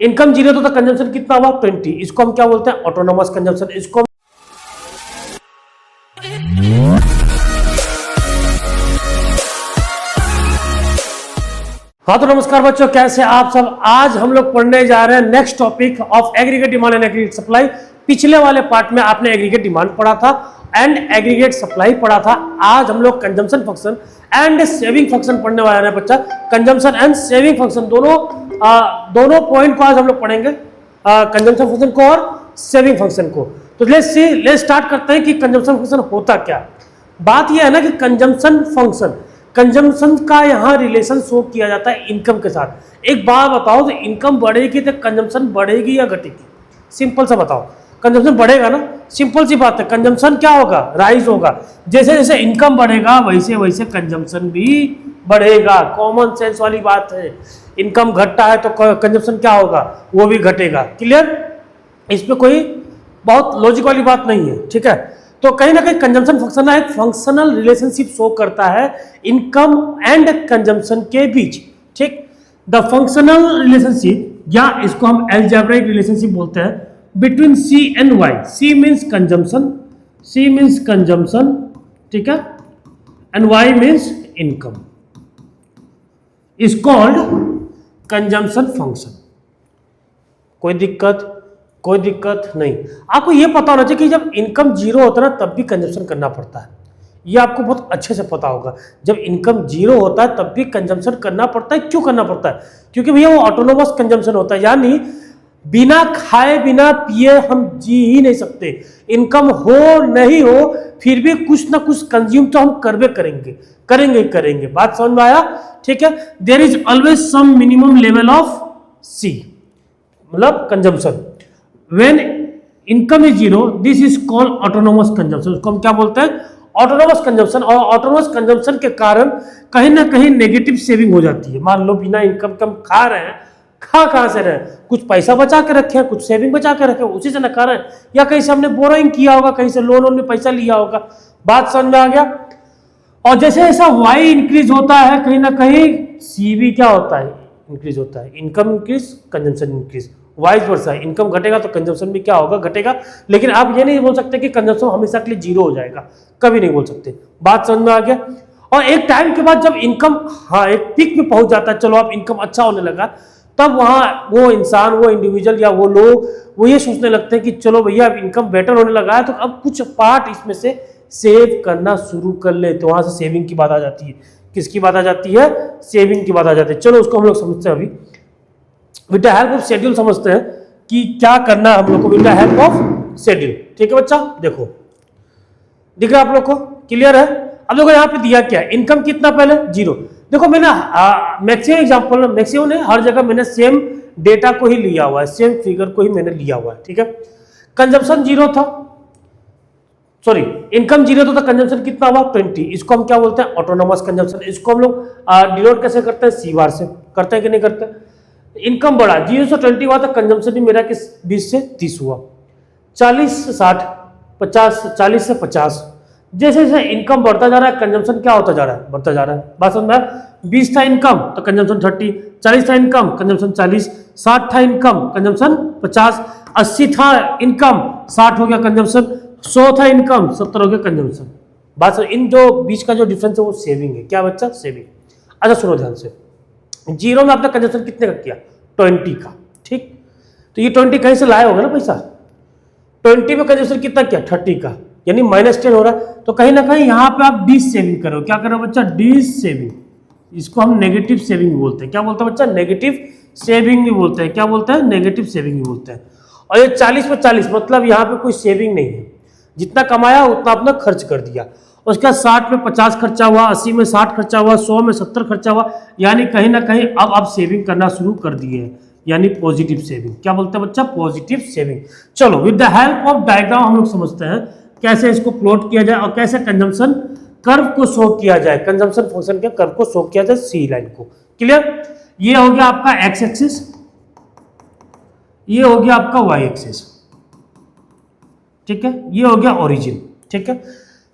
Income zero तो consumption कितना हुआ 20, इसको हम क्या बोलते हैं ऑटोनोमस कंजम्पशन। इसको हाँ तो नमस्कार बच्चों, कैसे आप सब। आज हम लोग पढ़ने जा रहे हैं next topic of aggregate demand and aggregate supply. पिछले वाले पार्ट में आपने एग्रीगेट डिमांड पढ़ा था एंड एग्रीगेट सप्लाई पढ़ा था। आज हम लोग consumption function and saving function पढ़ने वाले हैं बच्चा। कंजम्पशन एंड सेविंग फंक्शन दोनों पॉइंट को आज हम लोग पढ़ेंगे, कंजम्पशन फंक्शन को और सेविंग फंक्शन को। तो लेट्स स्टार्ट करते हैं कि कंजम्पशन फंक्शन होता क्या। बात यह है ना कि कंजम्पशन फंक्शन, कंजम्पशन का यहाँ रिलेशन शो किया जाता है इनकम के साथ। एक बात बताओ, तो इनकम बढ़ेगी तो कंजम्पशन बढ़ेगी या घटेगी? सिंपल सा बताओ। कंजम्पशन बढ़ेगा ना, सिंपल सी बात है। कंजम्पशन क्या होगा? राइज होगा। जैसे जैसे इनकम बढ़ेगा वैसे वैसे कंजम्पशन भी बढ़ेगा। कॉमन सेंस वाली बात है। इनकम घटता है तो कंजम्पशन क्या होगा? वो भी घटेगा। क्लियर? इसमें कोई बहुत लॉजिक वाली बात नहीं है, ठीक है। तो कहीं ना कहीं कंजम्पशन फंक्शन एक फंक्शनल रिलेशनशिप शो करता है इनकम एंड कंजम्पशन के बीच, ठीक। द फंक्शनल रिलेशनशिप, या इसको हम अलजेब्रिक रिलेशनशिप बोलते हैं, between C and Y. C means consumption, ठीक है, and Y means income, is called consumption function. कोई दिक्कत नहीं। आपको यह पता होना चाहिए कि जब इनकम जीरो होता है ना तब भी कंजम्पशन करना पड़ता है। ये आपको बहुत अच्छे से पता होगा। जब इनकम जीरो होता है तब भी कंजम्पशन करना पड़ता है। क्यों करना पड़ता है? क्योंकि भैया वो ऑटोनोमस कंजम्पशन होता है, यानी बिना खाए बिना पिए हम जी ही नहीं सकते। इनकम हो नहीं हो फिर भी कुछ ना कुछ कंज्यूम तो हम करबे करेंगे। बात समझ में आया? ठीक है। There is always some minimum level of C, मतलब consumption. When income is zero, this is called autonomous consumption। उसको हम क्या बोलते हैं? Autonomous consumption. और ऑटोनोमस कंजम्पशन के कारण कहीं ना कहीं नेगेटिव सेविंग हो जाती है। मान लो बिना इनकम के हम खा रहे हैं, कहाँ से रहे हैं? कुछ पैसा बचा के रखे हैं, कुछ सेविंग बचा के रखे हैं, उसी से ना खा रहे हैं, या कहीं से हमने बोरोइंग किया होगा, कहीं से लोन में पैसा लिया होगा। बात समझ में आ गया? और जैसे जैसा वाई इंक्रीज होता है कहीं ना कहीं सी भी क्या होता है? इंक्रीज होता है। Income increase, consumption increase, vice versa. Income घटेगा तो कंजम्पशन भी क्या होगा? घटेगा। लेकिन आप ये नहीं बोल सकते कि कंजम्पशन हमेशा के लिए जीरो हो जाएगा, कभी नहीं बोल सकते। बात समझ में आ गया? और एक टाइम के बाद जब इनकम एक पीक में पहुंच जाता है, चलो अब इनकम अच्छा होने लगा, तब वहां वो इंसान, वो इंडिविजुअल या वो लोग वो ये सोचने लगते हैं कि चलो भैया अब इनकम बेटर होने लगा है तो अब कुछ पार्ट इसमें से सेव करना शुरू कर ले। तो वहां से सेविंग की बात आ जाती है। किसकी बात आ जाती है? सेविंग की बात आ जाती है। चलो उसको हम लोग समझते हैं अभी। With the help of schedule समझते हैं कि क्या करना है हम लोग को with the help of schedule. ठीक है बच्चा, देखो दिख रहा है आप लोग को? क्लियर है? अब देखो यहाँ पे दिया क्या है? इनकम कितना पहले? जीरो। देखो मैंने मैक्सिमम एग्जांपल, मैक्सिमम ने हर जगह मैंने सेम डेटा को ही लिया हुआ है, सेम फिगर को ही मैंने लिया हुआ है, ठीक है। कंजम्पशन जीरो था, सॉरी इनकम जीरो था, तो कंजम्पशन कितना हुआ? 20। इसको हम क्या बोलते हैं? Autonomous consumption. इसको हम लोग डिनोट कैसे करते हैं? सी बार से। करते हैं कि नहीं करते? इनकम बढ़ा, 0 से 20 हुआ तो कंजम्पशन भी मेरा किस 20 से 30 हुआ, 40 से 60, 50, 40 से 50। जैसे जैसे इनकम बढ़ता जा रहा है कंजम्पशन क्या होता जा रहा है? बढ़ता जा रहा है। बात समझ में आया? 20 था इनकम तो कंजम्पशन 30, 40 था इनकम कंजम्पशन 40, 60 था इनकम कंजम्पशन 50, 80 था इनकम 60 हो गया कंजम्पशन, 100 था इनकम 70 हो गया कंजम्पशन। बात समझ? इन जो बीच का जो डिफरेंस है वो सेविंग है। क्या बच्चा? सेविंग। अच्छा सुनो ध्यान से, जीरो में आपने कंजम्पशन कितने का किया? 20 का, ठीक। तो ये 20 कहीं से लाया होगा ना पैसा। 20 में कंजम्पशन कितना किया? 30 का, यानी -10 हो रहा है। तो कहीं ना कहीं यहाँ पे आप डिस सेविंग करो। क्या करो बच्चा? Dissaving. इसको हम नेगेटिव सेविंग भी बोलते हैं। क्या बोलते हैं बच्चा? नेगेटिव सेविंग भी बोलते हैं। क्या बोलते हैं? नेगेटिव सेविंग भी बोलते हैं। और ये 40 में 40 मतलब यहाँ पे कोई सेविंग नहीं है। जितना कमाया उतना अपना खर्च कर दिया। उसका 60 में 50 खर्चा हुआ, 80 में 60 खर्चा हुआ, 100 में 70 खर्चा हुआ, यानी कहीं ना कहीं अब आप सेविंग करना शुरू कर दिए हैं, यानी पॉजिटिव सेविंग। क्या बोलते हैं बच्चा? Positive saving. चलो with the help of diagram हम लोग समझते हैं कैसे इसको प्लॉट किया जाए और कैसे कंजम्पशन कर्व को शो किया जाए, कंजम्पशन फंक्शन के कर्व को शो किया जाए, सी लाइन को। क्लियर? ये हो गया आपका एक्स एक्सिस, ये हो गया आपका वाई एक्सिस, ठीक है। ये हो गया ओरिजिन, ठीक है।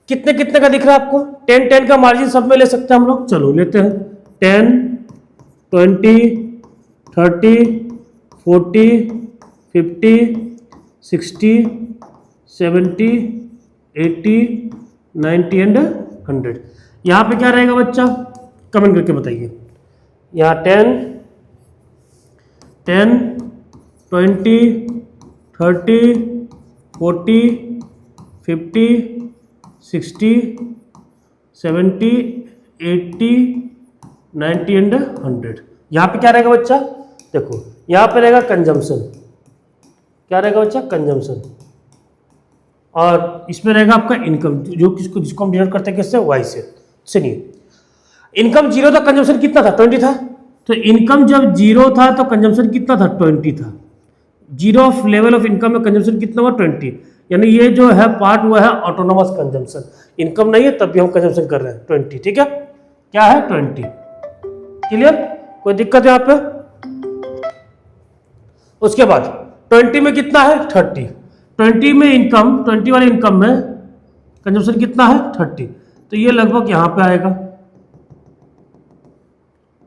कितने कितने का दिख रहा है आपको? 10 10 का मार्जिन सब में ले सकते हैं हम लोग। चलो लेते हैं 10, 20, 30, 40, 50, 60, 70, 80, 90 एंड 100। यहाँ पे क्या रहेगा बच्चा, कमेंट करके बताइए। यहाँ 10, 10, 20, 30, 40, 50, 60, 70, 80, 90 एंड 100। यहाँ पे क्या रहेगा बच्चा, देखो यहाँ पे रहेगा कंजम्पशन, क्या रहेगा बच्चा, कंजम्पशन, और इसमें रहेगा आपका इनकम, जो जिसको हम डिनोट करते हैं किससे, वाई से। सुनिए, इनकम जीरो था, कंजम्पशन कितना था, 20 था। तो इनकम जब जीरो था तो कंजम्पशन कितना था, 20 था। Zero of level of income में कंजम्पशन कितना हुआ, 20। यानी ये जो है पार्ट हुआ है ऑटोनोमस कंजम्पशन, इनकम नहीं है तब भी हम कंजम्पशन कर रहे हैं, 20। ठीक है, क्या है, 20। क्लियर, कोई दिक्कत है यहाँ पे। उसके बाद 20 में कितना है, 30। 20 में इनकम, 20 वाले इनकम में कंजम्पशन कितना है, 30। तो ये लगभग यहाँ पे आएगा,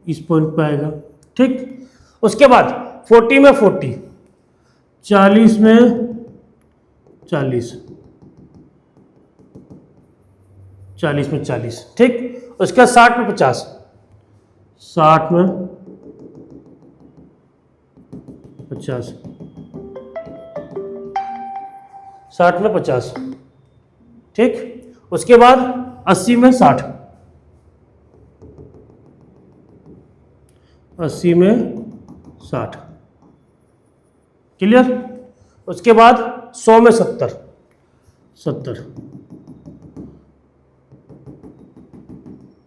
इस पॉइंट पे आएगा। ठीक, उसके बाद 40 में 40, 40 में 40, 40 में 40। ठीक, उसके बाद 60 में 50, 60 में 50, 60 में 50। ठीक, उसके बाद 80 में 60, 80 में 60। क्लियर, उसके बाद 100 में 70, 70।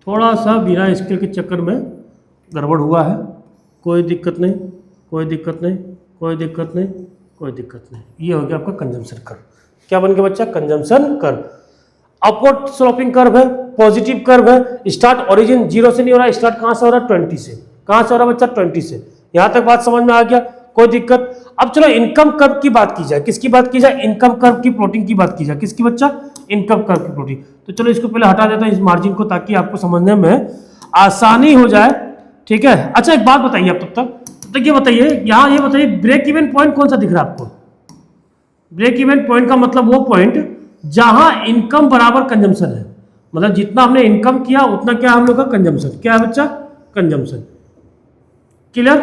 थोड़ा सा बिना स्केल के चक्कर में गड़बड़ हुआ है, कोई दिक्कत नहीं, कोई दिक्कत नहीं, कोई दिक्कत नहीं, कोई दिक्कत नहीं। ये हो गया आपका कंजम्पशन कर्व। क्या बन गया बच्चा, consumption curve. Upward sloping curve है, पॉजिटिव कर्व है। स्टार्ट ओरिजिन जीरो से नहीं हो रहा, स्टार्ट कहां से हो रहा है, 20 से। कहां से हो रहा है बच्चा, 20 से। यहां तक बात समझ में आ गया, कोई दिक्कत। अब चलो इनकम कर्व की बात की जाए, किसकी बात की जाए, इनकम कर्व की प्लॉटिंग की बात की जाए। किसकी बच्चा, इनकम कर्व की प्लॉटिंग। तो चलो इसको पहले हटा देता हूं, इस मार्जिन को, ताकि आपको समझने में आसानी हो जाए। ठीक है, अच्छा एक बात बताइए आप तब तक ये बताइए, यहाँ ये बताइए ब्रेक इवन पॉइंट कौन सा दिख रहा है आपको। ब्रेक इवन पॉइंट का मतलब वो पॉइंट जहां इनकम बराबर कंजम्पशन है, मतलब जितना हमने इनकम किया उतना क्या हम लोग का कंजम्पशन, क्या है बच्चा, कंजम्पशन। क्लियर,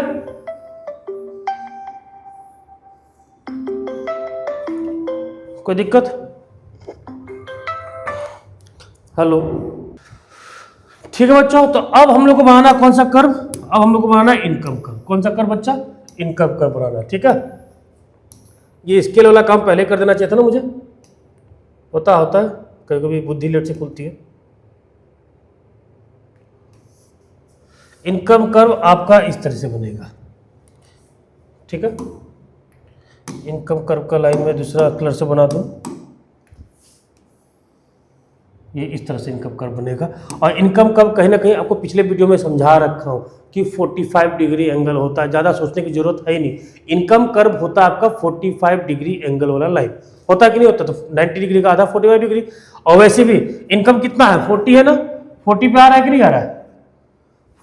कोई दिक्कत, हेलो। ठीक है बच्चों, तो अब हम लोग को बनाना कौन सा कर्व, अब हम लोग को बनाना इनकम कर्व। कौन सा कर्व बच्चा, इनकम कर्व बनाना। ठीक है, ये स्केल वाला काम पहले कर देना चाहिए था ना मुझे, होता है कभी कभी बुद्धि लेट से खुलती है। इनकम कर्व आपका इस तरह से बनेगा। ठीक है, इनकम कर्व का लाइन में दूसरा कलर से बना दूं, ये इस तरह से इनकम कर्व बनेगा। और इनकम कर्व कहीं ना कहीं आपको पिछले वीडियो में समझा रखा हूं कि 45 डिग्री एंगल होता है, ज़्यादा सोचने की जरूरत है ही नहीं। इनकम कर्व होता है आपका 45 डिग्री एंगल वाला लाइन, होता है कि नहीं होता, तो 90 डिग्री का आधा 45 डिग्री। और वैसे भी इनकम कितना है, 40 है ना, 40 पे आ रहा है कि नहीं आ रहा है,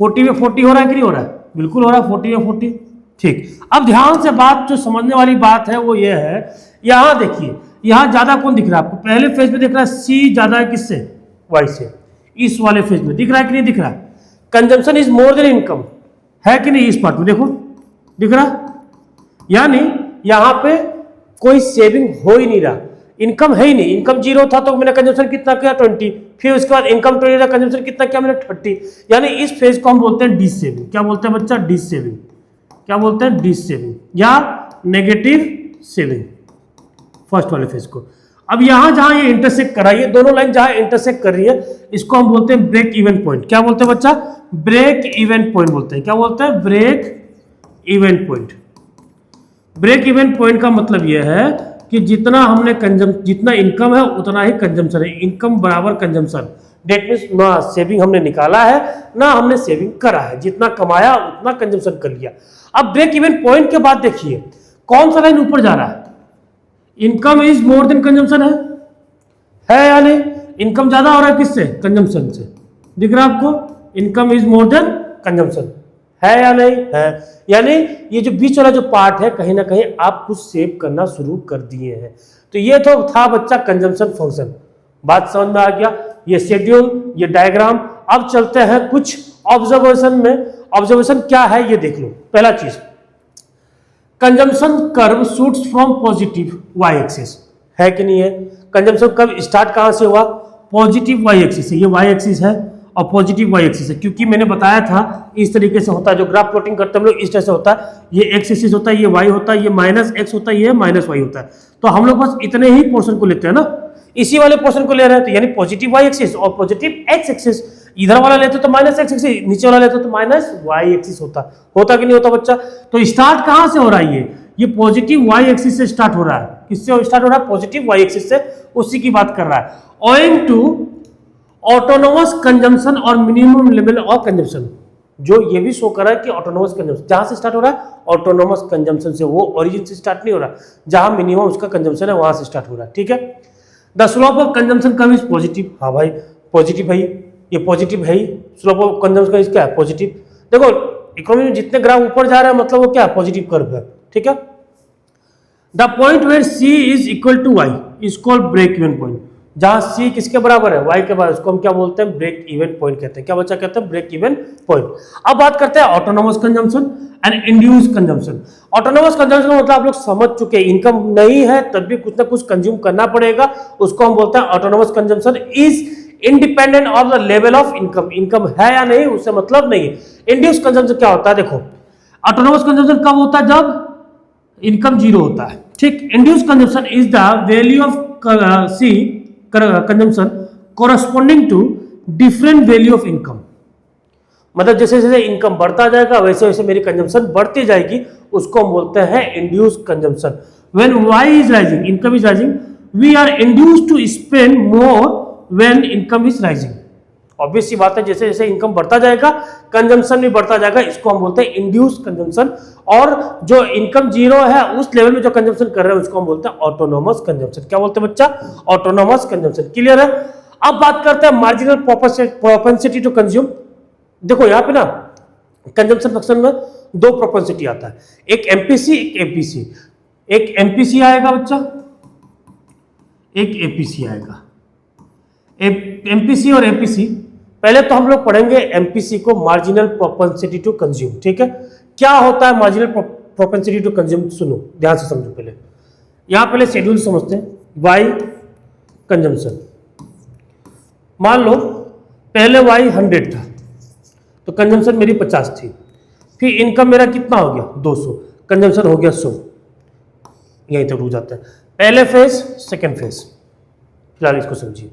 40 में 40 हो रहा है कि नहीं हो रहा है, बिल्कुल हो रहा है, 40 में 40। ठीक, अब ध्यान से बात जो समझने वाली बात है वो ये है, यहां देखिए, यहां ज्यादा कौन दिख रहा है आपको, पहले फेज में दिख रहा है सी ज्यादा है किससे, वाई से। इस वाले फेज में दिख रहा है कि नहीं दिख रहा है, consumption is more than income, है कि नहीं, इस पार्ट में देखो दिख रहा, यानी यहां पे कोई सेविंग हो ही नहीं रहा, इनकम है ही नहीं। इनकम जीरो था तो मैंने कंजम्पशन कितना किया, 20। फिर उसके बाद इनकम 20 था, कंजम्पशन कितना किया मैंने, 30। यानी इस फेज को हम बोलते हैं डी सेविंग। क्या बोलते हैं बच्चा, डी सेविंग। क्या बोलते हैं, डी सेविंग या नेगेटिव सेविंग, फर्स्ट वाले फेज को। अब यहां जहां ये इंटरसेक्ट करा, ये दोनों लाइन जहां इंटरसेक्ट कर रही है, इसको हम बोलते हैं ब्रेक इवन पॉइंट। क्या बोलते हैं बच्चा, ब्रेक इवन पॉइंट बोलते हैं। क्या बोलते हैं, break even point. Break even point का मतलब यह है कि जितना हमने जितना इनकम है उतना ही कंजम्पशन है, इनकम बराबर कंजम्पशन। डेट मीन्स ना सेविंग हमने निकाला है ना हमने सेविंग करा है, जितना कमाया उतना कंजम्पशन कर लिया। अब ब्रेक इवन पॉइंट के बाद देखिए कौन सा लाइन ऊपर जा रहा है, income is more than consumption है या नहीं, इनकम ज्यादा हो रहा है किससे, कंजम्पशन से। दिख रहा है आपको, income is more than consumption है या नहीं है। यानी ये जो बीच वाला जो पार्ट है कहीं ना कहीं आप कुछ सेव करना शुरू कर दिए हैं। तो ये तो था बच्चा कंजम्पशन फंक्शन, बात समझ में आ गया। ये शेड्यूल, ये डायग्राम। अब चलते हैं कुछ ऑब्जर्वेशन में। ऑब्जर्वेशन क्या है ये देख लो। पहला चीज, consumption curve shoots from positive Y axis, है कि नहीं है। कंजम्पशन कर्व स्टार्ट कहां से हुआ, पॉजिटिव वाई एक्सिस से। ये वाई एक्सिस है और पॉजिटिव वाई एक्सिस है, क्योंकि मैंने बताया था इस तरीके से होता है। जो ग्राफ प्लॉटिंग करते हैं हम लोग इस तरह से होता है, ये एक्स एक्सिस होता है, ये वाई होता है, ये माइनस एक्स होता है, ये माइनस वाई होता है। तो हम लोग बस इतने ही पोर्शन को लेते हैं ना, इसी वाले पोर्शन को ले रहे हैं। तो यानी पॉजिटिव वाई एक्सिस और पॉजिटिव एक्स एक्सिस। इधर वाला लेते तो माइनस एक्स एक्सिस, नीचे वाला लेते तो माइनस वाई एक्सिस होता कि नहीं होता बच्चा। तो स्टार्ट कहां से हो रहा है, ये पॉजिटिव वाई एक्सिस से स्टार्ट हो रहा है। किससे स्टार्ट हो रहा है, पॉजिटिव वाई एक्सिस से, उसी की बात कर रहा है। ओइंग टू ऑटोनोमस कंजम्पशन और मिनिमम लेवल ऑफ कंजम्पशन, जो ये भी शो कर रहा है कि ऑटोनोमस कंजम्पशन जहां से स्टार्ट हो रहा है, ऑटोनोमस कंजम्पशन से, वो ओरिजिन से स्टार्ट नहीं हो रहा, जहां मिनिमम उसका कंजम्पशन है वहां से स्टार्ट हो रहा है। ठीक है। The slope of consumption curve is positive. हाँ भाई पॉजिटिव है, ये पॉजिटिव है ही। स्लोप ऑफ कंजम्पशन कर्व क्या है, पॉजिटिव। देखो इकोनॉमी में जितने ग्राफ ऊपर जा रहा है मतलब वो क्या है, पॉजिटिव कर्व है। ठीक है। The point where C is equal to Y is called break even point. जहां सी किसके बराबर है, वाई के बराबर, उसको हम क्या बोलते हैं, ब्रेक इवन पॉइंट कहते हैं। क्या बच्चा कहते हैं, ब्रेक इवन पॉइंट। अब बात करते हैं autonomous consumption and induce consumption. Autonomous consumption का मतलब आप लोग समझ चुके हैं, इनकम नहीं है तब भी कुछ ना कुछ कंज्यूम करना पड़ेगा, उसको हम बोलते हैं autonomous consumption is independent of the level of income. Income है या नहीं उससे मतलब नहीं है। इंड्यूस कंजम्पशन क्या होता है, देखो ऑटोनोमस कंजम्पशन कब होता है, जब इनकम जीरो होता है। ठीक। Induced consumption is the value of C consumption corresponding to different value of income. मतलब जैसे जैसे इनकम बढ़ता जाएगा वैसे वैसे मेरी कंजम्पशन बढ़ती जाएगी, उसको हम बोलते हैं induce consumption. When Y is rising, income is rising, we are induced to spend more when income is rising. Obvious सी बात है, जैसे जैसे इनकम बढ़ता जाएगा कंजम्पशन भी बढ़ता जाएगा, इसको हम बोलते हैं इंड्यूस कंजम्पशन। और जो इनकम जीरो है उस लेवल में जो कंजम्पशन कर रहे हैं उसको हम बोलते हैं ऑटोनोमस कंजम्पशन। क्या बोलते हैं बच्चा, ऑटोनोमस कंजम्पशन। क्लियर है। अब बात करते हैं मार्जिनल प्रोपेंसिटी टू कंज्यूम। देखो यहाँ पे ना कंजम्पशन फंक्शन में दो प्रोपेंसिटी आता है, एक एमपीसी एक एपीसी। एक एमपीसी आएगा बच्चा, एक एपीसी आएगा। एमपीसी और एपीसी, पहले तो हम लोग पढ़ेंगे एमपीसी को, मार्जिनल प्रोपेंसिटी टू कंज्यूम। ठीक है। क्या होता है मार्जिनल प्रोपेंसिटी टू कंज्यूम, सुनो ध्यान से समझो। पहले यहां पहले शेड्यूल समझते हैं। वाई कंजम्पशन, मान लो पहले वाई 100 था तो कंजम्पशन मेरी 50 थी, फिर इनकम मेरा कितना हो गया 200, कंजम्पशन हो गया 100। यहीं तक रुक जाता है पहले फेज सेकेंड फेज। फिलहाल इसको समझिए,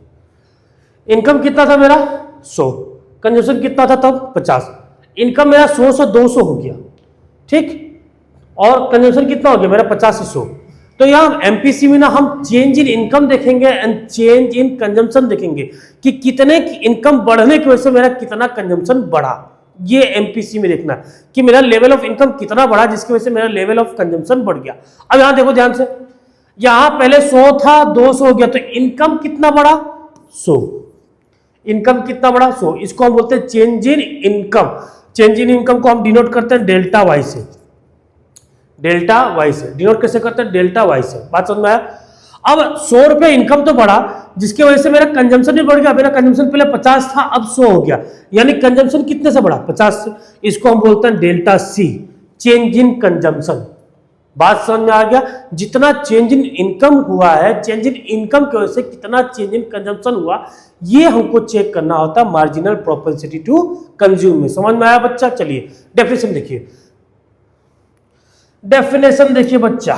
इनकम कितना था मेरा 100, कंजम्पशन कितना था तब 50। इनकम मेरा 100 से 200 हो गया, ठीक, और कंजम्पशन कितना हो गया मेरा 50 से 100। तो यहाँ एमपीसी में ना हम चेंज इन इनकम देखेंगे एंड चेंज इन कंजम्पशन देखेंगे कि कितने इनकम बढ़ने की वजह से मेरा कितना कंजम्पशन बढ़ा। ये एमपीसी में देखना कि मेरा लेवल ऑफ इनकम कितना बढ़ा जिसकी वजह से मेरा लेवल ऑफ कंजम्पशन बढ़ गया। अब यहाँ देखो ध्यान से, यहाँ पहले 100 था 200 हो गया, तो इनकम कितना बढ़ा 100। इनकम कितना बढ़ा 100। इसको हम बोलते हैं change in income. Change in income को हम डिनोट करते हैं डेल्टा वाई से। डेल्टा वाई से डिनोट कैसे करते हैं, डेल्टा वाई से। बात समझ में आया। अब 100 रुपए इनकम तो बढ़ा जिसकी वजह से मेरा कंजम्पशन भी बढ़ गया। मेरा कंजम्पशन पहले 50 था अब 100 हो गया, यानी कंजम्पशन कितने से बढ़ा 50 से। इसको हम बोलते हैं delta C, change in consumption. बात समझ में आ गया। जितना चेंज इन इनकम हुआ है, चेंज इन इनकम की वजह से कितना चेंज इन कंजम्पशन हुआ, ये हमको चेक करना होता है मार्जिनल प्रोपेंसिटी टू कंज्यूम में। समझ में आया बच्चा। चलिए डेफिनेशन देखिए, डेफिनेशन देखिए बच्चा।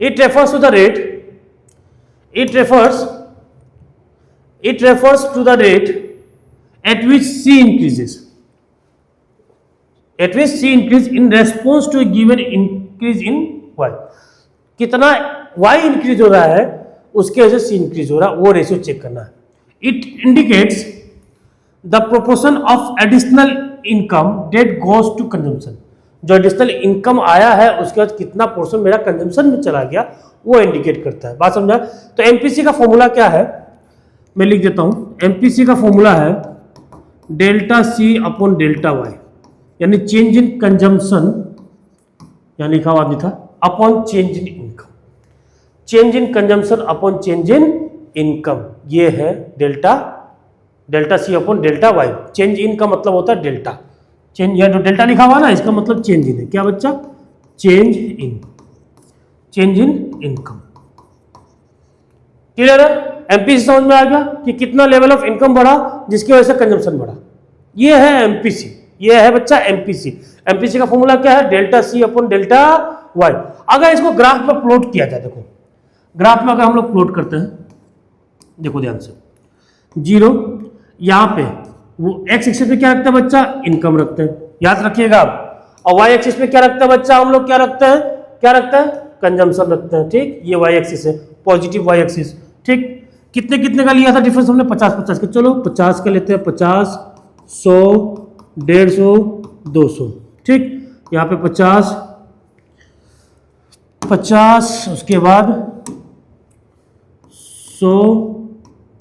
It refers to the rate, it refers to the rate at which C increases, at which C increase in response to given increase in Y. कितना वाई इंक्रीज हो रहा है उसके वजह से सी इंक्रीज हो रहा है, वो रेशियो चेक करना है। It indicates the proportion of additional income that goes to consumption. जो एडिशनल इनकम आया है उसके बाद कितना पोर्शन मेरा कंजम्पशन में चला गया वो इंडिकेट करता है। बात समझा। तो एमपीसी का फॉर्मूला क्या है, मैं लिख देता हूं। एमपीसी का फॉर्मूला है delta C upon delta Y. यानी चेंज इन कंजम्पशन, यहाँ लिखा हुआ नहीं था, upon change in income, change in consumption upon change in income, ये है delta, delta C upon delta Y. Change in का मतलब होता है डेल्टा, चेंज, या जो डेल्टा लिखा हुआ ना इसका मतलब चेंज इन है। क्या बच्चा? Change in, change in income. Clear है? एमपीसी समझ में आ गया कि कितना लेवल ऑफ इनकम बढ़ा जिसकी वजह से कंजम्पशन बढ़ा। ये है एमपीसी, ये है बच्चा एमपीसी। एमपीसी का फॉर्मूला क्या है? Delta C upon delta Y. अगर इसको ग्राफ में प्लॉट किया जाए, देखो ग्राफ में अगर हम लोग प्लॉट करते हैं, देखो ध्यान से, जीरो यहां पे वो एक्स एक्सिस पे क्या रखता है बच्चा? इनकम रखते हैं, याद रखिएगा आप। और वाई एक्सिस पे क्या रखता है बच्चा? हम लोग क्या रखते हैं? क्या रखते हैं? कंजम्पशन रखते हैं। ठीक, ये वाई एक्सिस है, पॉजिटिव वाई एक्सिस। ठीक, कितने कितने का लिया था डिफरेंस हमने? 50-50 का। चलो 50 का लेते हैं, 50, 100, 150, 200। ठीक, यहाँ पे 50, 50, उसके बाद 100,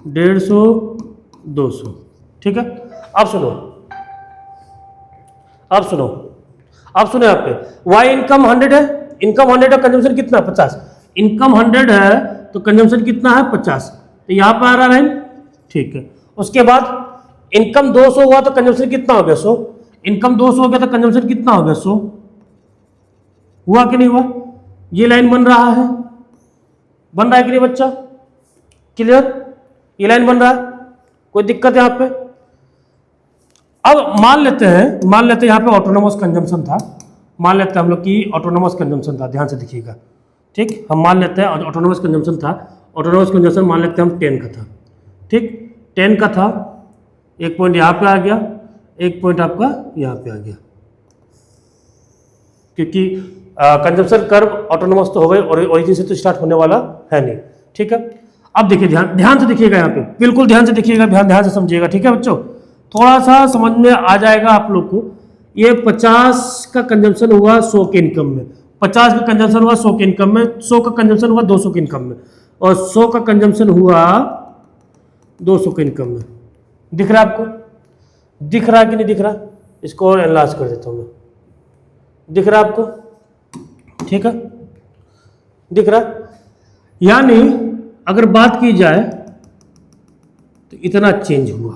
150, 200। ठीक है, अब सुनो, अब सुनो, अब सुनो, यहाँ पे वाई इनकम 100 है, इनकम 100 है, कंजम्पशन कितना? 50। इनकम 100 है तो कंजम्पशन कितना है? 50। तो यहां पर आ रहा है, ठीक है। उसके बाद इनकम 200 हुआ तो कंजम्पशन कितना हो गया? 100। इनकम 200 हो गया तो कंजम्पशन कितना हो गया? 100। हुआ कि नहीं हुआ? ये लाइन बन रहा है, बन रहा है कि नहीं बच्चा? क्लियर? ये लाइन बन रहा है, कोई दिक्कत है यहाँ पे? अब मान लेते हैं यहाँ पे ऑटोनोमस कंजम्पशन था, मान लेते हैं हम लोग कि ऑटोनोमस कंजम्पशन था, ध्यान से देखिएगा। ठीक, हम मान लेते हैं ऑटोनोमस कंजम्पशन था, ऑटोनोमस कंजम्पशन मान लेते हैं हम 10 का था। ठीक, 10 का था, एक पॉइंट यहाँ पे आ गया, एक पॉइंट आपका यहाँ पे आ गया, क्योंकि कंजम्पशन कर्व ऑटोनोमस तो हो गए और ओरिजिन से तो स्टार्ट होने वाला है नहीं। ठीक है, अब देखिए, ध्यान से देखिएगा, यहाँ पे बिल्कुल ध्यान से देखिएगा, ध्यान से समझिएगा। ठीक है बच्चों, थोड़ा सा समझ में आ जाएगा आप लोग को। ये 50 का कंजम्पशन हुआ 100 के इनकम में, 50 का कंजम्पशन हुआ 100 के इनकम में, 100 का कंजम्पशन हुआ 200 के इनकम में, और 100 का कंजम्पशन हुआ 200 के इनकम में। दिख रहा है आपको? दिख रहा है कि नहीं दिख रहा? इसको और एनलार्ज कर देता हूं मैं। दिख रहा है आपको? ठीक है, दिख रहा है। यानी अगर बात की जाए तो इतना चेंज हुआ,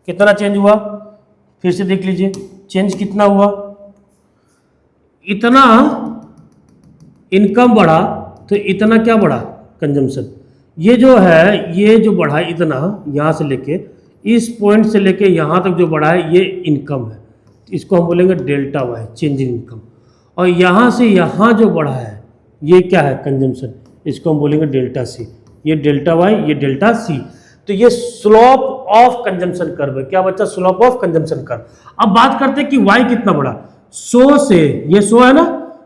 कितना चेंज हुआ? फिर से देख लीजिए, चेंज कितना हुआ? इतना इनकम बढ़ा तो इतना क्या बढ़ा? कंजम्पशन। ये जो है, ये जो बढ़ा इतना, यहाँ से लेके इस पॉइंट से लेके यहाँ तक जो बढ़ा है ये इनकम है, इसको हम बोलेंगे delta Y, change in income. और यहाँ से यहाँ जो बढ़ा है ये क्या है? कंजम्पशन, इसको हम बोलेंगे डेल्टा सी। ये डेल्टा वाई, ये डेल्टा सी। तो ये स्लोप ऑफ कंजम्पशन कर्व है। क्या बच्चा? Slope of consumption curve. अब बात करते हैं कि वाई कितना बढ़ा। 100 से, ये 100 है ना,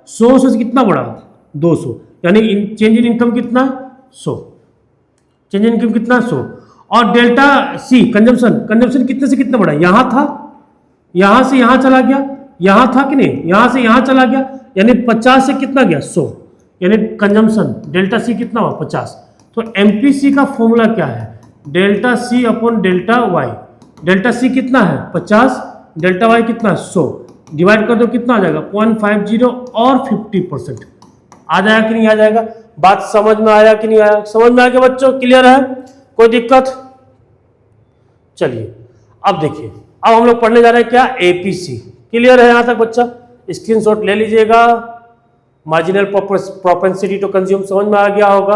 100 से कितना बढ़ा? 200। यानी चेंज इन इनकम कितना? 100। चेंज इन इनकम कितना? 100। और डेल्टा सी कंजम्पशन, कंजम्पशन कितने से कितना बढ़ा? यहां था, यहां से यहां चला गया, यहां था कि नहीं, यहां से यहां चला गया, यानी 50 से कितना गया? 100। यानी कंजम्पशन डेल्टा सी कितना हुआ? 50। तो एमपीसी का फॉर्मूला क्या है? Delta C upon delta Y. Delta C कितना है? 50, डेल्टा वाई कितना? 100। डिवाइड कर दो, कितना आ जाएगा? 0.50 और 50%। आ जाएगा कि नहीं आ जाएगा? बात समझ में आया कि नहीं आया? समझ में आ गया बच्चों? क्लियर है? कोई दिक्कत? चलिए अब देखिए, अब हम लोग पढ़ने जा रहे हैं क्या? एपीसी। क्लियर है यहां तक बच्चा? स्क्रीनशॉट ले लीजिएगा। मार्जिनल प्रोपेंसिटी टू कंज्यूम समझ में आ गया होगा।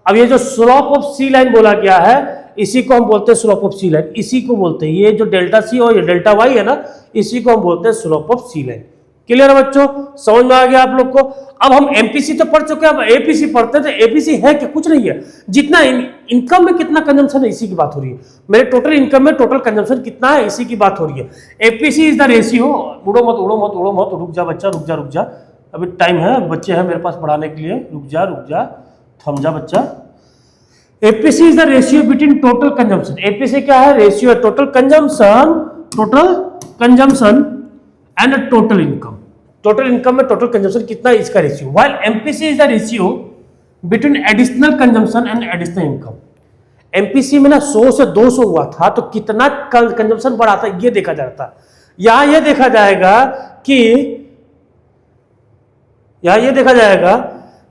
अब ये जो स्लोप ऑफ सी लाइन बोला गया है, इसी को हम बोलते हैं स्लोप ऑफ सी लाइन, इसी को बोलते हैं, ये जो डेल्टा सी और ये डेल्टा वाई है ना, इसी को हम बोलते हैं slope of C line. Clear है बच्चों? समझ में आ गया आप लोग को? अब हम एमपीसी तो पढ़ चुके हैं, अब एपीसी पढ़ते हैं। तो एपीसी है कि कुछ नहीं है, जितना इनकम में कितना कंजम्पशन है इसी की बात हो रही है। मेरे टोटल इनकम में टोटल कंजम्पशन कितना है इसी की बात हो रही है। APC is the ratio. उड़ो मत, उड़ो मत, उड़ो मत, रुक जा बच्चा, रुक जा, रुक जा, अभी टाइम है, बच्चे हैं मेरे पास पढ़ाने के लिए। रुक जा, रुक जा, थम जा बच्चा। APC is the ratio between total consumption. APC क्या है? रेशियो है total consumption and total income. Total income में टोटल कंजम्पशन कितना है इसका ratio. While MPC is the ratio between additional consumption and additional income. MPC में ना 100 से 200 हुआ था तो कितना कंजम्पशन बढ़ा था ये देखा जा रहा था। यहां ये देखा जाएगा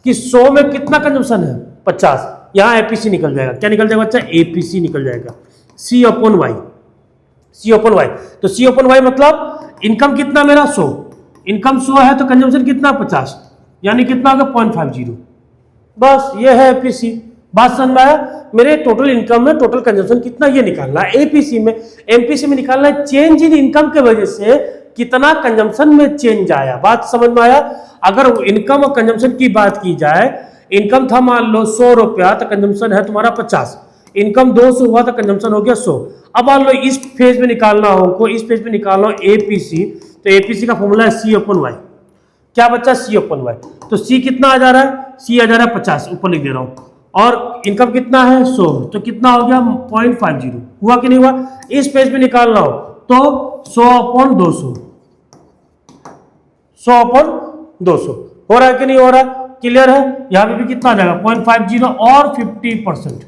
कि 100 में कितना कंजम्पशन है 50, यहां एपीसी निकल जाएगा। क्या निकल जाएगा बच्चा? एपीसी निकल जाएगा, सी अपॉन वाई। तो सी अपॉन वाई मतलब इनकम कितना मेरा 100, इनकम 100 है तो कंजम्पशन कितना 50, यानी कितना होगा 0.50। बस ये है एपीसी। बात समझ में आया? मेरे टोटल इनकम में टोटल कंजम्पशन कितना ये निकालना है। एपीसी में, एमपीसी में निकालना है चेंज इन इनकम के वजह से कितना कंजम्पशन में चेंज आया। बात समझ में आया? अगर इनकम और कंजम्पशन की बात की जाए, इनकम था मान लो 100 रुपया तो कंजम्पशन है तुम्हारा 50, इनकम 200 हुआ तो कंजम्पशन हो गया 100। अब मान लो इस फेज में निकालना हो हमको, इस फेज में निकालना हो एपीसी, तो एपीसी का फॉर्मूला है सी अपॉन वाई। क्या बच्चा? C upon Y. तो सी कितना आ जा रहा है? सी आ जा रहा है 50, ऊपर लिख दे रहा हूं, और इनकम कितना है 100, तो कितना हो गया 0.50। हुआ कि नहीं हुआ? इस पेज में निकालना हो तो 100 अपॉन 200, 100 अपॉन 200 हो रहा है कि नहीं हो रहा? क्लियर है? यहां पे भी कितना आ जाएगा 0.50 और 50%।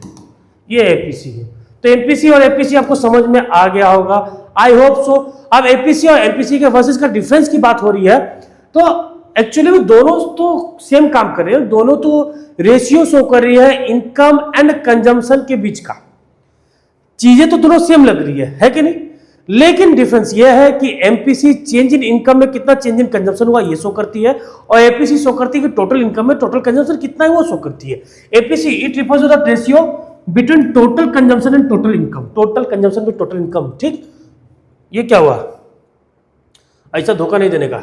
ये एपीसी है। तो एमपीसी और एपीसी आपको समझ में आ गया होगा, आई होप सो। अब एपीसी और एमपीसी के वर्सेस का डिफरेंस की बात हो रही है, तो एक्चुअली में दोनों तो सेम काम कर रहे हैं, दोनों तो रेशियो शो कर रही है इनकम एंड कंजम्पशन के बीच का। चीजें तो दोनों सेम लग रही है कि नहीं? लेकिन डिफरेंस यह है कि एमपीसी चेंज इन इनकम में कितना चेंज इन कंजम्पशन हुआ ये शो करती है, और एपीसी शो करती है कि टोटल इनकम में टोटल कंजम्पशन कितना है वो शो करती है। APC it refers to the ratio between total consumption and total income, total consumption with total income. ठीक, ये क्या हुआ? ऐसा धोखा नहीं देने का।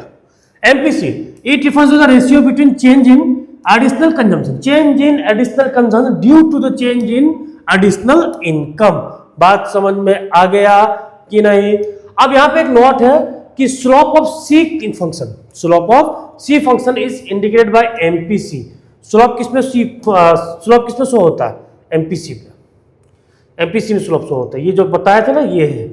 MPC it refers to the ratio between change in additional consumption, change in additional consumption due to the change in additional income. बात समझ में आ गया कि नहीं? अब यहां पे एक नोट है कि slope of C function, slope of C function is indicated by MPC. Slope किसमें शो होता है? एमपीसी पे, एमपीसी में स्लोप शो होता है। ये जो बताया था ना ये है,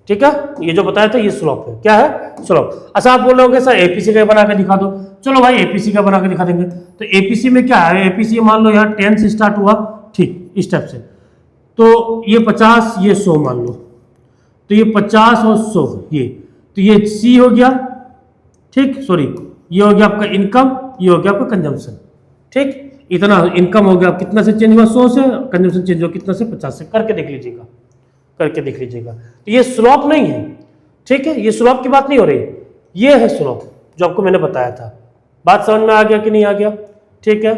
ठीक है, ये जो बताया था ये स्लोप है। क्या है? स्लोप। अच्छा आप बोल रहे होंगे सर एपीसी का बना के दिखा दो, चलो भाई एपीसी का बना के दिखा देंगे। तो एपीसी में क्या है? एपीसी मान लो यहाँ 10 से स्टार्ट हुआ, ठीक, इस टाइप से, तो ये 50 ये 100 मान लो, तो ये 50 और 100 ये, तो ये सी हो गया, ठीक, सॉरी ये हो गया आपका इनकम, ये हो गया आपका कंजम्पशन। ठीक, इतना इनकम हो गया, कितना से चेंज हुआ 100 से, कंजम्पशन चेंज हुआ कितना से 50 से। करके देख लीजिएगा, करके देख लीजिएगा। तो ये स्लोप नहीं है, ठीक है, ये स्लोप की बात नहीं हो रही, ये है स्लोप जो आपको मैंने बताया था। बात समझ में आ गया कि नहीं आ गया? ठीक है,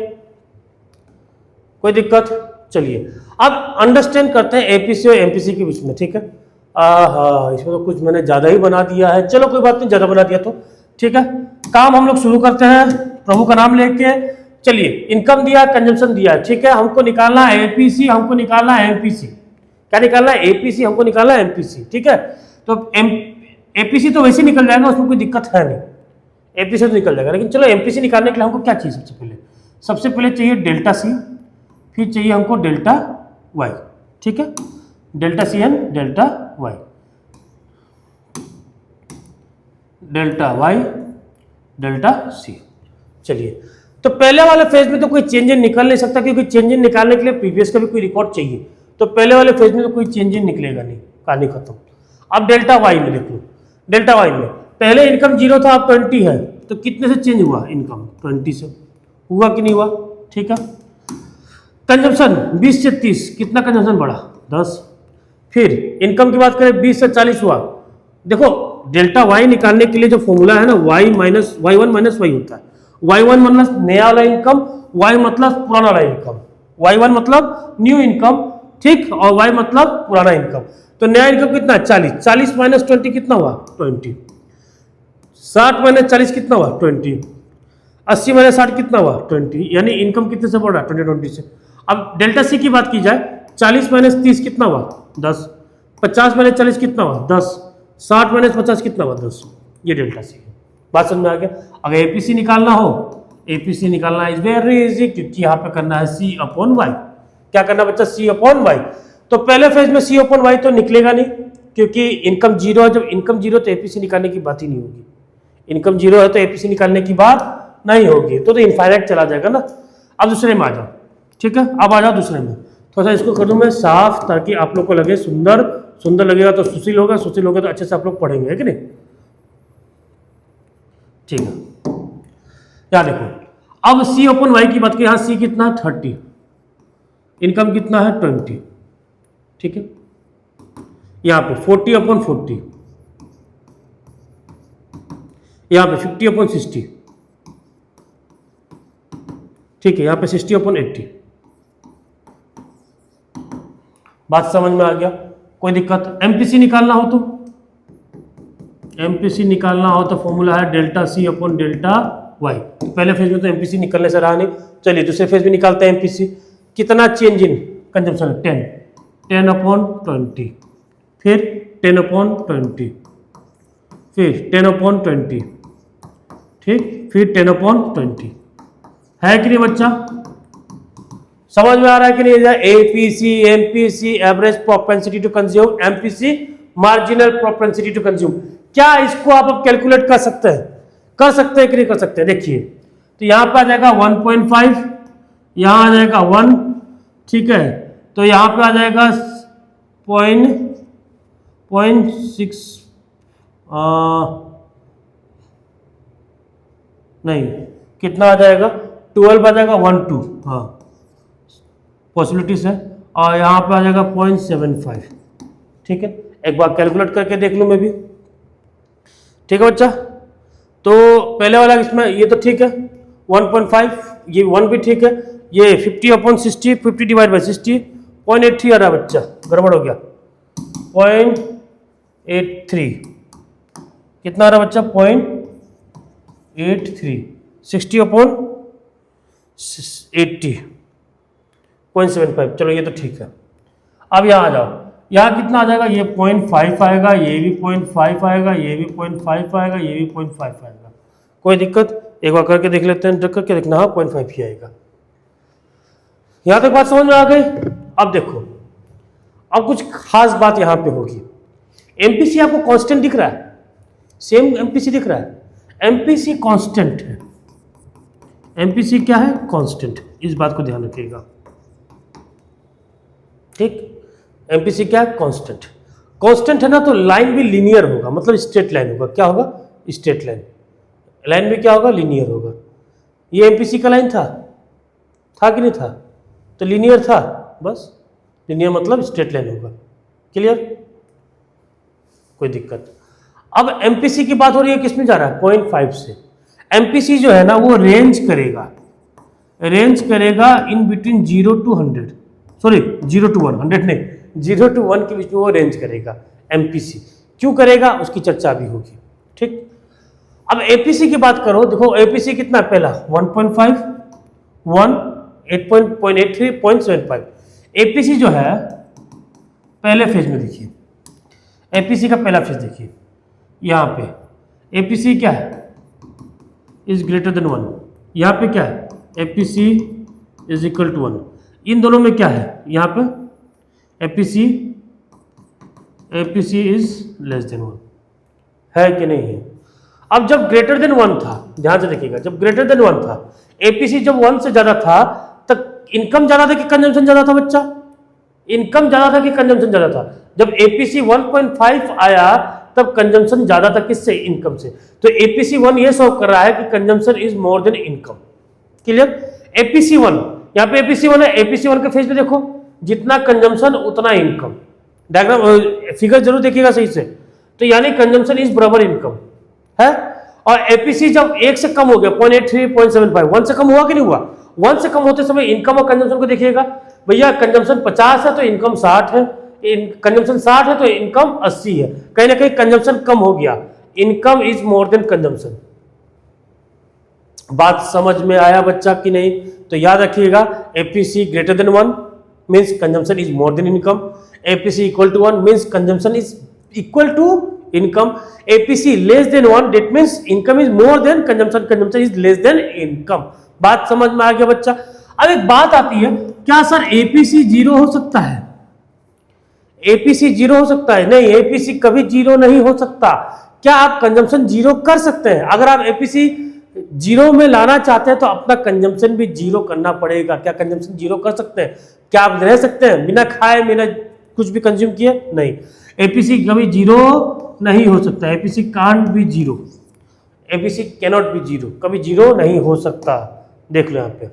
कोई दिक्कत? चलिए अब अंडरस्टैंड करते हैं एपीसी और एमपीसी के बीच में। ठीक है, इसमें तो कुछ मैंने ज्यादा ही बना दिया है, चलो कोई बात नहीं, ज्यादा बना दिया तो ठीक है। काम हम लोग शुरू करते हैं प्रभु का नाम लेके। चलिए, इनकम दिया, कंजम्पशन दिया, ठीक है, हमको निकालना है एपीसी, हमको निकालना है एमपीसी। क्या निकालना है? एपीसी, हमको निकालना है एमपीसी। ठीक है, तो एपीसी तो वैसे निकल जाएगा, उसमें कोई दिक्कत है नहीं, एपीसी तो निकल जाएगा। लेकिन चलो एमपीसी निकालने के लिए हमको क्या चाहिए? सबसे पहले चाहिए डेल्टा सी, फिर चाहिए हमको डेल्टा वाई। ठीक है, delta C and delta Y, delta Y delta C. चलिए, तो पहले वाले फेज में तो कोई चेंज इन निकल नहीं सकता, क्योंकि चेंज इन निकालने के लिए प्रीवियस का भी कोई रिकॉर्ड चाहिए। तो पहले वाले फेज में तो कोई चेंज इन निकलेगा नहीं, कहानी खत्म। अब डेल्टा वाई में देख लो, डेल्टा वाई में पहले इनकम 0 था, अब 20 है, तो कितने से चेंज हुआ? इनकम 20 से हुआ कि नहीं हुआ? ठीक है, कंजम्पशन 20 से 30, कितना कंजम्पशन बढ़ा? 10। फिर इनकम की बात करें 20 से 40 हुआ। देखो डेल्टा वाई निकालने के लिए जो फॉर्मूला है ना, Y minus Y one minus Y होता है। वाई वन मतलब नया वाला इनकम, वाई मतलब पुराना वाला इनकम। वाई वन मतलब न्यू इनकम, ठीक, और वाई मतलब पुराना इनकम। तो नया इनकम कितना? 40, 40 माइनस 20 कितना हुआ? 20। 60 माइनस 40 कितना हुआ? 20। 80 माइनस 60 कितना हुआ? 20। यानी इनकम कितने से बढ़ रहा है? 20 से। अब डेल्टा सी की बात की जाए, 40 माइनस 30 कितना हुआ? 10। 50 माइनस 40 कितना हुआ? 10। 60 माइनस 50 कितना हुआ? 10। ये डेल्टा सी है। बात समझ में आ गया? अगर एपीसी निकालना हो, एपीसी निकालना इज वेरी इजी, क्योंकि यहाँ पे करना है सी अपॉन वाई। क्या करना बच्चा? C upon Y. तो पहले फेज में सी अपॉन वाई तो निकलेगा नहीं, क्योंकि इनकम 0 है। जब इनकम 0 तो एपीसी निकालने की बात ही नहीं होगी। इनकम 0 है तो एपीसी निकालने की बात नहीं होगी, तो इनफाइनाइट चला जाएगा ना। अब दूसरे में आ जाओ, ठीक है, अब आ जाओ दूसरे में। थोड़ा सा इसको कर दूं मैं साफ, ताकि आप लोग को लगे सुंदर सुंदर लगेगा तो सुशील होगा, सुशील होगा तो अच्छे से आप लोग पढ़ेंगे, है कि नहीं? ठीक है, यहाँ देखो, अब C अपन वाई की बात करें, यहाँ C कितना है 30, इनकम कितना है 20, ठीक है। यहाँ पे 40 अपन 40, यहाँ पे 50 अपन 60, ठीक है। यहाँ पे 60 अपन 80। बात समझ में आ गया? कोई दिक्कत? एमपीसी निकालना हो तो, एमपीसी निकालना हो तो फॉर्मूला है डेल्टा सी अपन डेल्टा वाई। तो पहले फेज में तो एमपीसी निकलने से रहा नहीं, चलिए दूसरे फेज में निकालते हैं एमपीसी। कितना चेंज इन कंजम्पशन? 10 अपॉन 20, फिर 10 अपॉन 20, फिर 10 अपॉन 20, ठीक, फिर 10 अपॉन 20। है कि नहीं बच्चा? समझ में आ रहा है कि नहीं? APC, MPC average propensity to consume, MPC marginal propensity to consume. क्या इसको आप कैलकुलेट कर सकते हैं? कर सकते हैं कि नहीं कर सकते हैं? देखिए, तो यहां पर आ जाएगा 1.5, यहां आ जाएगा 1, ठीक है। तो यहां पे आ जाएगा 0.6 नहीं, कितना आ जाएगा? 12 आ जाएगा, 12, हाँ पॉसिबिलिटीज है। और यहाँ पे आ जाएगा 0.75, ठीक है। एक बार कैलकुलेट करके देख लूँ मैं भी, ठीक है बच्चा? तो पहले वाला इसमें ये तो ठीक है 1.5, ये 1 भी ठीक है। ये 50 अपॉन 60, 50 डिवाइड बाई 60, 0.83 आ रहा है बच्चा, गड़बड़ हो गया, 0.83 कितना आ रहा है बच्चा? 0.83, 60 अपॉन 80, 0.75। चलो ये तो ठीक है। अब यहाँ आ जाओ, यहाँ कितना आ जाएगा? ये 0.5 आएगा, ये भी 0.5 आएगा, ये भी 0.5 आएगा, ये भी 0.5 आएगा। कोई दिक्कत? एक बार करके देख लेते हैं, ट्रक करके देखना, हाँ 0.5 ही आएगा। यहाँ तक बात समझ में आ गई? अब देखो, अब कुछ खास बात यहाँ पे होगी। एमपीसी आपको कांस्टेंट दिख रहा है? सेम एमपीसी दिख रहा है? एमपीसी कांस्टेंट है। एमपीसी क्या है? कांस्टेंट। इस बात को ध्यान रखिएगा, ठीक। एमपीसी क्या है? कांस्टेंट। कांस्टेंट है ना, तो लाइन भी लीनियर होगा, मतलब स्ट्रेट लाइन होगा। क्या होगा? Straight line. लाइन भी क्या होगा? लीनियर होगा। ये एमपीसी का लाइन था कि नहीं था? तो लीनियर था, बस। लीनियर मतलब स्ट्रेट लाइन होगा। क्लियर? कोई दिक्कत? अब एमपीसी की बात हो रही है, किसमें जा रहा है? 0.5 से। एमपीसी जो है ना, वो रेंज करेगा in between 0 to 100, sorry 0 to 1, 100 नहीं, 0 to 1 के बीच में वो रेंज करेगा एमपीसी। क्यों करेगा? उसकी चर्चा भी होगी, ठीक। अब एपीसी की बात करो, देखो एपीसी कितना? पहला 1.5, 1, 8.83, 0.75। एपीसी जो है पहले फेज में, देखिए एपीसी का पहला फेज देखिए, यहाँ पे एपीसी क्या है? Is greater than 1। यहाँ पे क्या है? APC is equal to 1। इन दोनों में क्या है? यहाँ पे एपीसी इज लेस देन 1, है कि नहीं है? अब जब ग्रेटर देन 1 था, ध्यान से देखिएगा, जब ग्रेटर देन 1 था, एपीसी जब 1 से ज्यादा था, तब इनकम ज्यादा था कि कंजम्पशन ज्यादा था बच्चा? इनकम ज्यादा था कि कंजम्पशन ज्यादा था? जब एपीसी 1.5 आया तब कंजम्पशन ज्यादा था, किससे? इनकम से। तो एपीसी 1 ये शो कर रहा है कि consumption is more than income. Clear? APC 1, यहाँ पे एपीसी 1 है, एपीसी 1 के फेज पे देखो, जितना कंजम्पशन उतना इनकम। डायग्राम फिगर जरूर देखिएगा सही से। तो यानी कंजम्पशन इज बराबर इनकम है। और एपीसी जब 1 से कम हो गया, 0.83, 0.75, 1 से कम हुआ कि नहीं हुआ? 1 से कम होते समय इनकम और कंजम्पशन को देखिएगा, भैया कंजम्पशन 50 है तो इनकम 60 है, कंजम्पशन 60 है तो इनकम 80 है। कहीं ना कहीं कंजम्पशन कम हो गया, income is more than consumption. बात समझ में आया बच्चा कि नहीं? तो याद रखिएगा, APC greater than 1 means consumption is more than income, APC equal to 1 means consumption is equal to income, APC less than 1 that means income is more than consumption is less than income. बात समझ में आ गया बच्चा? अब एक बात आती है, क्या सर एपीसी 0 हो सकता है? एपीसी 0 हो सकता है? नहीं, एपीसी कभी 0 नहीं हो सकता। क्या आप कंजम्पशन 0 कर सकते हैं? अगर आप एपीसी 0 में लाना चाहते हैं तो अपना कंजम्पशन भी 0 करना पड़ेगा। क्या कंजम्पशन 0 कर सकते हैं? क्या आप रह सकते हैं बिना खाए, बिना कुछ भी कंज्यूम किए? नहीं। एपीसी कभी जीरो नहीं हो सकता, APC can't be zero, APC cannot be zero, कभी जीरो नहीं हो सकता। देख लो यहाँ पे,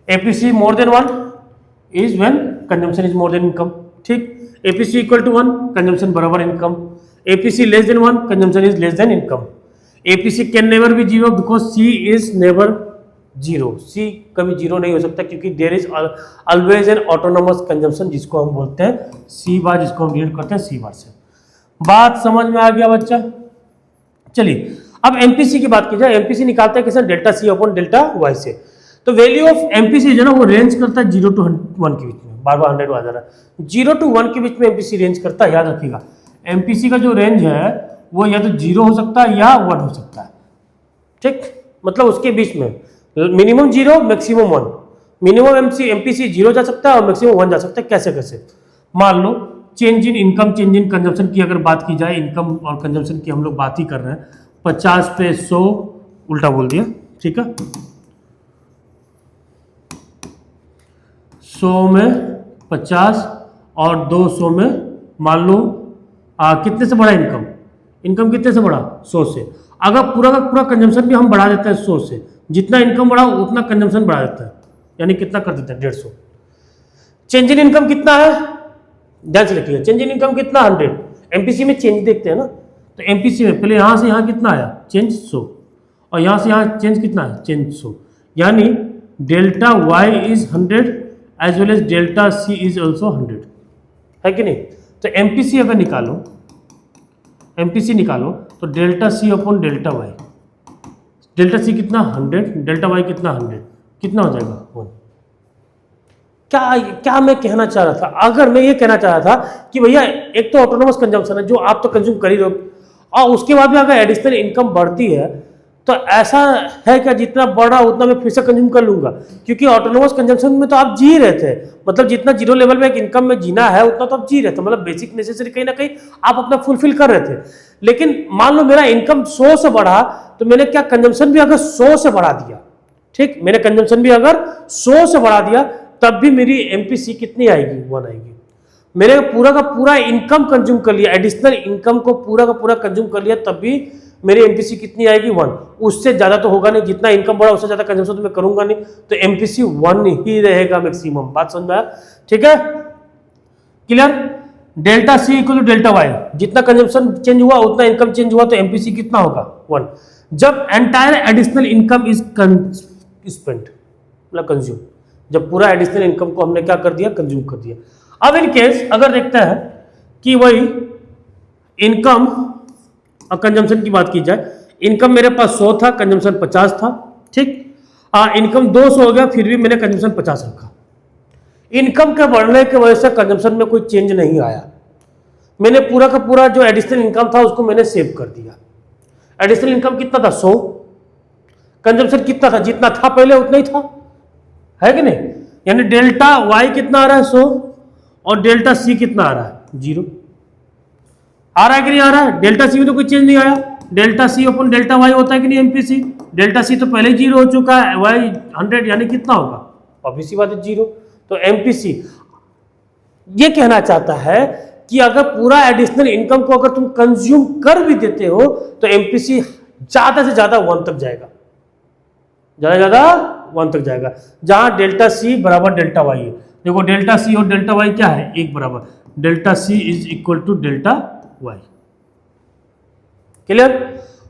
APC more than 1 is when consumption is more than income, ठीक। एपीसी इक्वल टू 1 कंजम्पशन बराबर income, APC less than 1 consumption is less than income. APC can never be zero because C is never zero, C कभी zero नहीं हो सकता क्योंकि there is always N autonomous consumption, जिसको हम बोलते हैं सी बार, जिसको हम डिनोट करते हैं सी बार से। बात समझ में आ गया बच्चा? चलिए अब एमपीसी की बात की जाए। एमपीसी निकालते हैं कैसे? Delta C upon delta Y से। तो वैल्यू ऑफ एमपीसी जो ना वो रेंज करता है 0 to 1 के बीच में, बार बार 100 आ जा रहा है, 0 to 1 के बीच में एमपीसी रेंज करता है। याद रखिएगा एमपीसी का जो रेंज है वो या तो 0 हो सकता है या 1 हो सकता है, ठीक। मतलब उसके बीच में मिनिमम 0 मैक्सिमम 1, मिनिमम एमपीसी 0 जा सकता है और मैक्सिमम 1 जा सकता है। कैसे कैसे? मान लो change in income, change in consumption की अगर बात की जाए, इनकम और कंजम्पशन की हम लोग बात ही कर रहे हैं, 50 पे 100 उल्टा बोल दिया, ठीक है, 100 में 50 और 200 में मान लो कितने से बढ़ा इनकम? इनकम कितने से बढ़ा? 100 से। अगर पूरा का पूरा कंजम्पशन भी हम बढ़ा देते हैं 100 से, जितना इनकम बढ़ा उतना कंजम्पशन बढ़ा देता है, यानी कितना कर देते हैं? 150। चेंज इन इनकम कितना है? ध्यान से लिखिए, चेंज इन इनकम कितना? 100। एमपीसी में चेंज देखते हैं ना, तो एमपीसी में पहले यहाँ से यहाँ कितना आया? चेंज 100, और यहाँ से यहाँ चेंज कितना है? चेंज 100, यानी delta Y is 100 as well as delta C is also 100, है कि नहीं? तो एमपीसी अगर निकालो, एमपीसी निकालो तो delta C upon delta Y, delta C कितना? 100, डेल्टा वाई कितना? 100, कितना हो जाएगा? 1। क्या मैं कहना चाह रहा था? अगर मैं ये कहना चाह रहा था कि भैया एक तो ऑटोनोमस कंजम्पशन है जो आप तो कंज्यूम कर ही रहे हो, और उसके बाद भी अगर एडिशनल इनकम बढ़ती है तो ऐसा है क्या जितना बढ़ा उतना मैं फिर से कंज्यूम कर लूंगा? क्योंकि ऑटोनोमस कंजम्पशन में तो आप जी रहे थे, मतलब जितना जीरो लेवल में एक इनकम में जीना है उतना तो आप जी रहे थे, मतलब बेसिक नेसेसरी कहीं ना कहीं आप अपना फुलफिल कर रहे थे। लेकिन मान लो मेरा इनकम 100 से बढ़ा, तो मैंने क्या कंजम्पशन भी अगर 100 से बढ़ा दिया, ठीक, मैंने कंजम्पशन भी अगर 100 से बढ़ा दिया, तब भी मेरी एमपीसी कितनी आएगी? 1 आएगी। मैंने पूरा का पूरा इनकम कंज्यूम कर लिया, एडिशनल इनकम को पूरा का पूरा कंज्यूम कर लिया, तब भी मेरी एमपीसी कितनी आएगी? 1। उससे ज्यादा तो होगा नहीं, जितना इनकम बढ़ा उससे ज्यादा कंजम्पशन तो मैं करूंगा नहीं, तो एमपीसी 1 ही रहेगा मैक्सिमम। बात समझ में आया? ठीक है, clear? Delta C equal to delta Y, जितना कंजम्पशन चेंज हुआ उतना इनकम चेंज हुआ, तो एमपीसी कितना होगा? 1। जब entire additional income is spent, मतलब कंज्यूम, जब पूरा एडिशनल इनकम को हमने क्या कर दिया? कंज्यूम कर दिया। अब इन केस अगर देखते हैं कि वही इनकम और कंजम्पशन की बात की जाए, इनकम मेरे पास 100 था, कंजम्पशन 50 था, ठीक, इनकम 200 हो गया, फिर भी मैंने कंजम्पशन 50 रखा। इनकम के बढ़ने की वजह से कंजम्पशन में कोई चेंज नहीं आया, मैंने पूरा का पूरा जो एडिशनल इनकम था उसको मैंने सेव कर दिया। एडिशनल इनकम कितना था? 100। कंजम्पशन कितना था? जितना था पहले उतना ही था, है कि नहीं? यानी डेल्टा वाई कितना आ रहा है? 100, और डेल्टा सी कितना आ रहा है? 0। आ रहा है कि नहीं आ रहा है? डेल्टा सी में तो कोई चेंज नहीं आया, डेल्टा सी अपन डेल्टा वाई होता है कि नहीं एमपीसी? डेल्टा सी तो पहले ही 0 हो चुका है, वाई 100, यानी कितना होगा? ऑब्वियसली बात है 0। तो एमपीसी ये कहना चाहता है कि अगर पूरा एडिशनल इनकम को अगर तुम कंज्यूम कर भी देते हो तो एमपीसी ज्यादा से ज्यादा 1 तक जाएगा, ज्यादा ज्यादा 1 तक जाएगा, जहां डेल्टा सी बराबर डेल्टा वाई है। देखो डेल्टा सी और डेल्टा वाई क्या है? एक बराबर, delta C is equal to delta Y. Clear?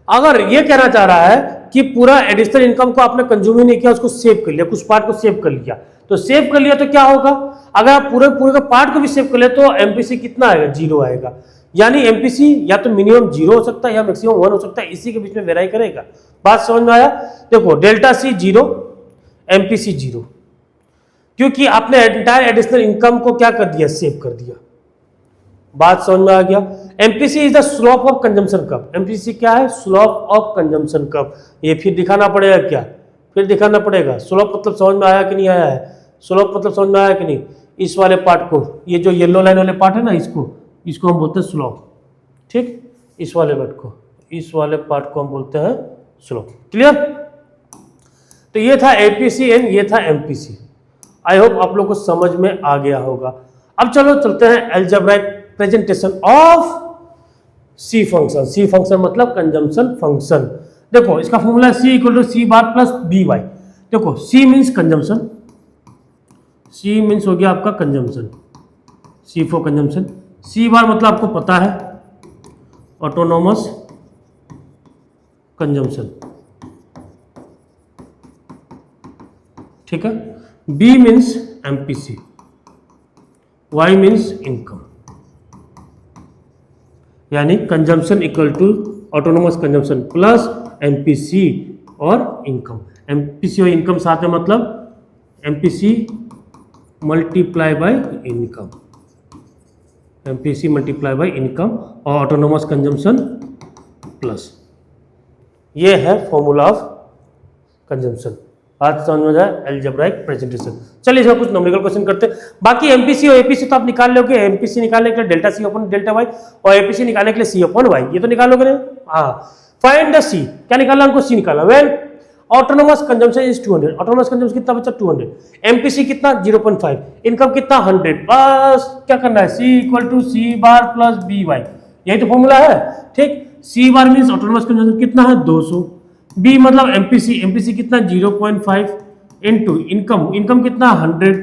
अगर ये कहना चाह रहा है कि पूरा एडिशनल इनकम को आपने कंज्यूम ही नहीं किया, उसको सेव कर लिया, कुछ पार्ट को सेव कर लिया, तो सेव कर लिया तो क्या होगा? अगर आप पूरे पूरे का पार्ट को भी सेव कर ले तो एमपीसी कितना आएगा? 0 आएगा। यानी एमपीसी या तो मिनिमम 0 हो सकता है या मैक्सिमम 1 हो सकता है, इसी के बीच में वेराई करेगा। बात समझ में आया? देखो डेल्टा सी 0, एमपीसी 0, क्योंकि आपने एंटायर एडिशनल इनकम को क्या कर दिया? सेव कर दिया। बात समझ में आ गया? MPC is the slope of consumption curve. MPC क्या है? Slope of consumption curve. ये फिर दिखाना पड़ेगा क्या? फिर दिखाना पड़ेगा। स्लोप मतलब समझ में आया कि नहीं आया है? स्लोप मतलब समझ में आया कि नहीं? इस वाले पार्ट को, ये जो येलो लाइन वाले पार्ट है ना, इसको हम बोलते हैं स्लोप, ठीक, इस वाले पार्ट को हम बोलते हैं स्लोप। क्लियर? तो ये था एपीसी एंड ये था एमपीसी। आई होप आप लोग को समझ में आ गया होगा। अब चलो चलते हैं algebraic presentation of C function. C function मतलब कंजम्पशन फंक्शन। देखो इसका formula C equal to C bar plus B Y. देखो C means consumption, C means हो गया आपका consumption, C for consumption. C bar मतलब आपको पता है ऑटोनोमस कंजम्पशन, ठीक है। B means MPC, Y means income, यानी consumption equal to autonomous consumption plus MPC और इनकम। एमपीसी और इनकम साथ में मतलब MPC multiply by income, MPC multiply by income और ऑटोनोमस कंजम्पशन प्लस। ये है फॉर्मूला ऑफ कंजम्पशन। आज समझ में जाए अलजेब्राइक प्रेजेंटेशन। चलिए इसका कुछ न्यूमेरिकल क्वेश्चन करते हैं। बाकी एमपीसी और एपीसी तो आप निकाल लोगे। एमपीसी निकालने के लिए delta C upon delta Y और एपीसी निकालने के लिए सी अपॉन वाई, ये तो निकालोगे ना। हाँ, फाइंड द सी, क्या निकालना हमको? सी निकालना। When autonomous consumption is 200, autonomous consumption कितना बचा? 200। एमपीसी कितना? 0.5। इनकम कितना? 100। बस क्या करना है? C equal to C bar plus B Y, यही तो फॉर्मूला है, ठीक। C bar means autonomous consumption कितना है? 200। बी मतलब एमपीसी, एमपीसी कितना? 0.5 इंटू इनकम, इनकम कितना? 100।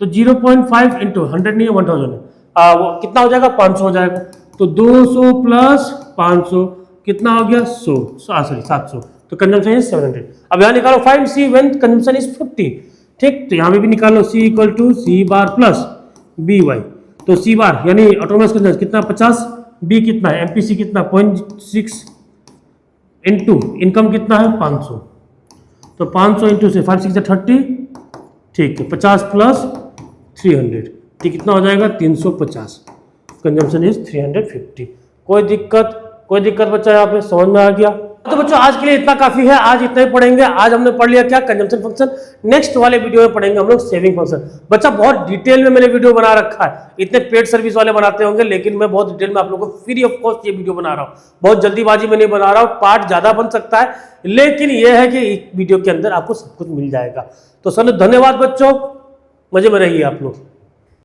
तो 0.5 इंटू 100 नहीं है 1000 है, वो कितना हो जाएगा? 500 हो जाएगा। तो 200 प्लस 500 कितना हो गया? 100, सॉरी 700। तो कंजम्पशन इज 700। अब यहाँ निकालो find C when consumption is 50, ठीक। तो यहाँ पे भी निकालो C equal to C bar plus B Y. तो सी बार यानी ऑटोनोमस कंजम्पशन कितना? 50। बी कितना है? एमपीसी कितना? 0.6 इंटू इनकम कितना है? 500। तो 500 इंटू से 5 6 30, ठीक है। 50 प्लस 300, ठीक कितना हो जाएगा? 350। Consumption is 350। कोई दिक्कत बच्चा यहाँ पे समझ में आ गया? तो बच्चों आज के लिए इतना काफी है, आज इतना ही पढ़ेंगे। आज हमने पढ़ लिया क्या? Consumption function. नेक्स्ट वाले वीडियो में पढ़ेंगे हम लोग सेविंग फंक्शन। बच्चा बहुत डिटेल में मैंने वीडियो बना रखा है, इतने पेड सर्विस वाले बनाते होंगे, लेकिन मैं बहुत डिटेल में आप लोगों को फ्री ऑफ कॉस्ट ये वीडियो बना रहा हूँ। बहुत जल्दीबाजी में नहीं बना रहा हूँ, पार्ट ज्यादा बन सकता है, लेकिन यह है कि एक वीडियो के अंदर आपको सब कुछ मिल जाएगा। तो चलो धन्यवाद बच्चों, मजे में रहिए आप लोग।